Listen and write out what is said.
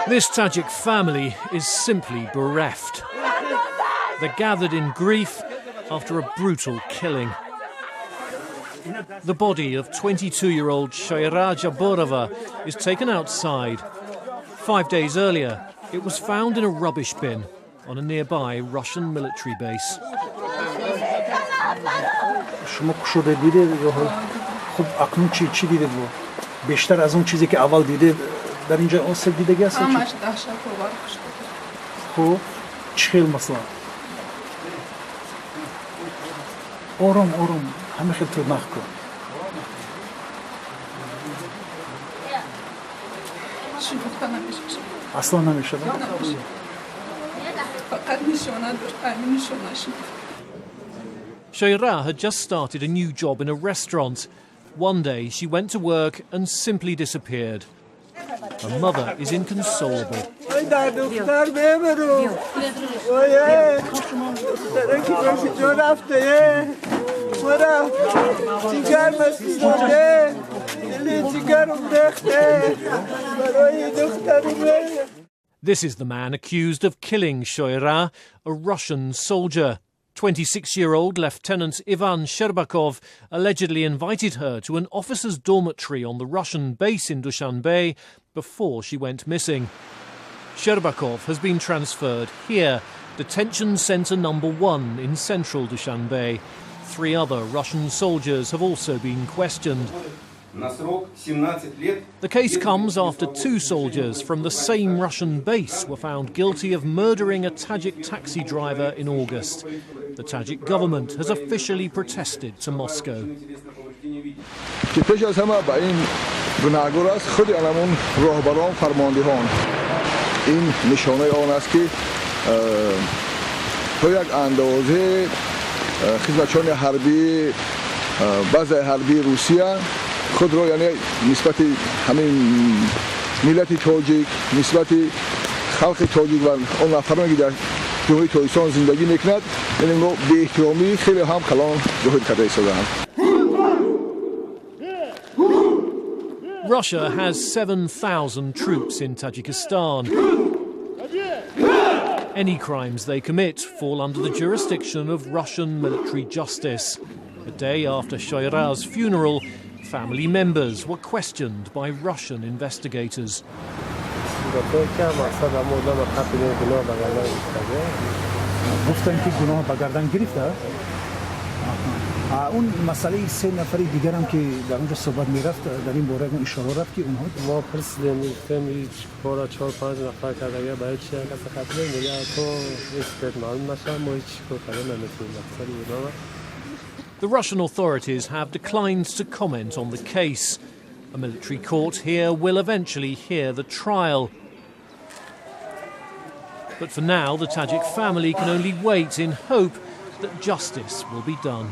This Tajik family is simply bereft. They're gathered in grief after a brutal killing. The body of 22-year-old Shoira Jaborova is taken outside. 5 days earlier, it was found in a rubbish bin on a nearby Russian military base. Shoira had just started a new job in a restaurant. One day she went to work and simply disappeared. Her mother is inconsolable. This is the man accused of killing Shoira, a Russian soldier. 26-year-old Lieutenant Ivan Sherbakov allegedly invited her to an officer's dormitory on the Russian base in Dushanbe before she went missing. Sherbakov has been transferred here, Detention Centre Number 1 in central Dushanbe. 3 other Russian soldiers have also been questioned. The case comes after 2 soldiers from the same Russian base were found guilty of murdering a Tajik taxi driver in August. The Tajik government has officially protested to Moscow. خود رو یعنی نسبت همین ملت تاجیک نسبت خلق تاجیک و اون نفرانی که در جمهوری تاجیکستان زندگی میکنند یعنی ما به احترامی خیلی هم کلان جهود کرده ایستادند. Russia has 7,000 troops in Tajikistan. Any crimes they commit fall under the jurisdiction of Russian military justice. A day after Shoira's funeral, family members were questioned by Russian investigators. اون مسئله 3 نفری دیگر هم که در اونجا صحبت میرفت در این باره اشاره رفت که اونها ما پرسیدیم گفتیم بارا 4-5 نفر کرده اگر برای چی کسی خطر میگه تو اسپیت معلوم نشه ما هیچ کار کردن نمیتونیم. The Russian authorities have declined to comment on the case. A military court here will eventually hear the trial. But for now, the Tajik family can only wait in hope that justice will be done.